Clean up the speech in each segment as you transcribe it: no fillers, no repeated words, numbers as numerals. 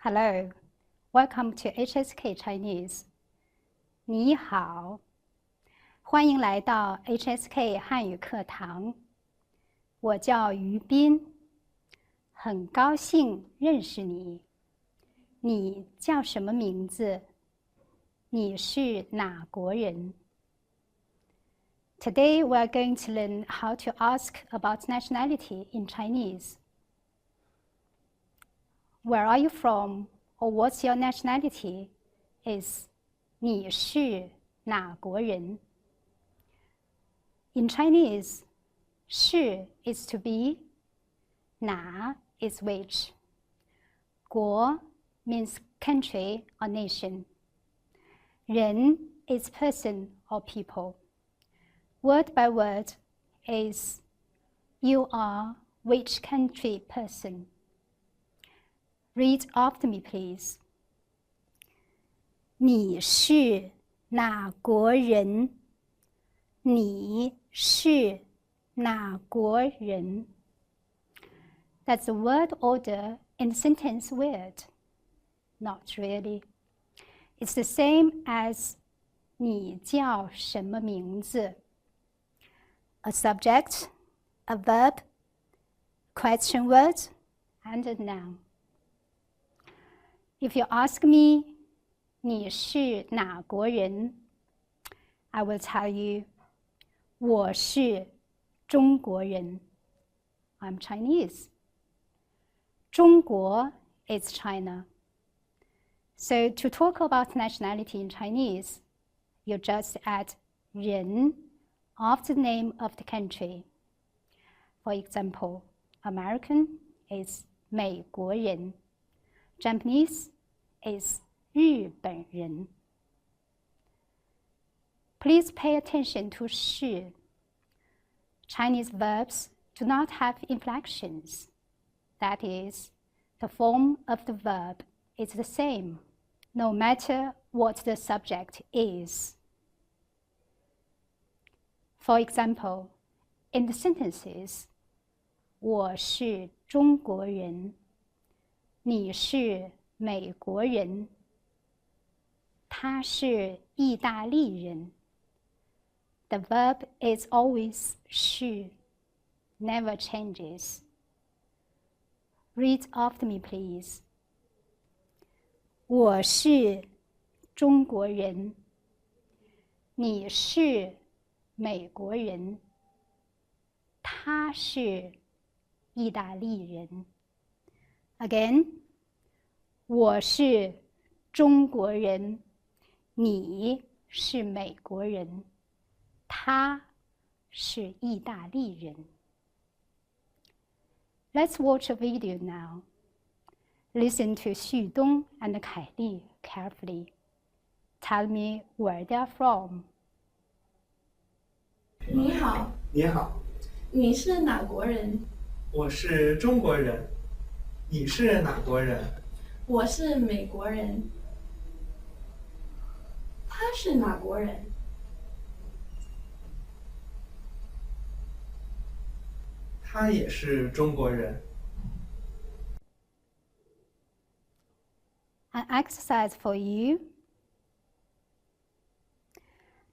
Hello, welcome to HSK Chinese. 你好，欢迎来到 HSK 汉语课堂。我叫于斌，很高兴认识你。你叫什么名字？你是哪国人？ Today we are going to learn how to ask about nationality in Chinese. Where are you from? Or what's your nationality? Is 你是哪国人? In Chinese, 是 is to be, 哪 is which. 国 means country or nation. 人 is person or people. Word by word is you are which country person. Read after me, please. 你是哪国人？你是哪国人？ That's the word order in the sentence word. Not really. It's the same as 你叫什么名字？ A subject, a verb, question word, and a noun. If you ask me, 你是哪国人? I will tell you, 我是中国人. I'm Chinese. 中国 is China. So to talk about nationality in Chinese, you just add 人 after the name of the country. For example, American is 美国人. Japanese is 日本人. Please pay attention to 是. Chinese verbs do not have inflections. That is, the form of the verb is the same, no matter what the subject is. For example, in the sentences, 我是中国人，你是美国人，他是意大利人。The verb is always 是 never changes. Read after me, please. 我是中国人，你是美国人，他是意大利人。Again, 我是中国人，你是美国人，他是意大利人。Let's watch a video now. Listen to Xu Dong and Kai Li carefully. Tell me where they are from. 你好，你好，你是哪国人？我是中国人，你是哪国人？我是美国人。他是哪国人？他也是中国人。An exercise for you.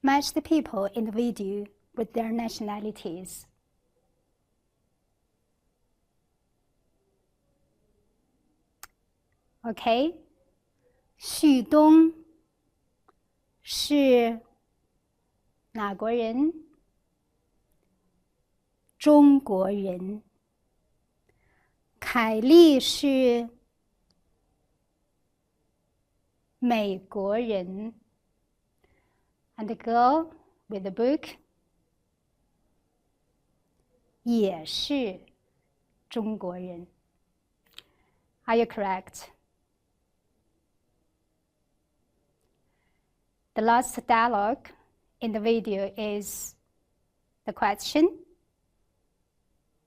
Match the people in the video with their nationalities. Okay, 旭东是哪国人？中国人。凯莉是美国人。And the girl with the book 也是中国人。Are you correct? The last dialogue in the video is the question.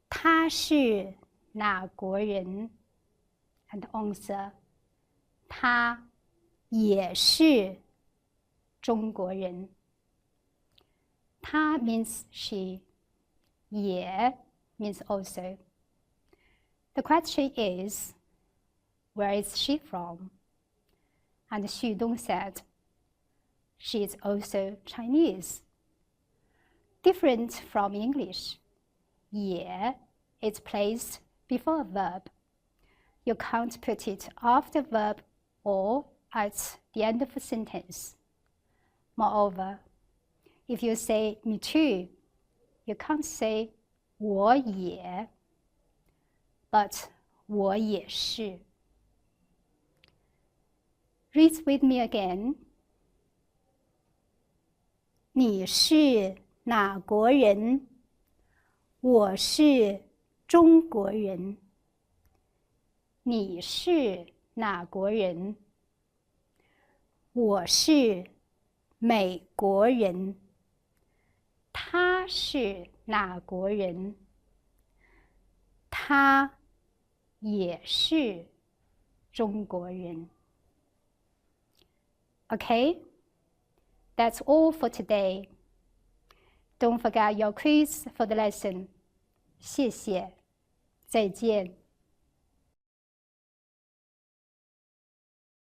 他是哪国人？ And the answer. 他也是中国人。他 means she. 也 means also. The question is, where is she from? And Xu Dong said, she is also Chinese. Different from English, 也 is placed before a verb. You can't put it after verb or at the end of a sentence. Moreover, if you say me too, you can't say 我也 but 我也是. Read with me again. 你是哪国人？我是中国人。你是哪国人？我是美国人。他是哪国人？他也是中国人。Okay, that's all for today. Don't forget your quiz for the lesson. 谢谢，再见。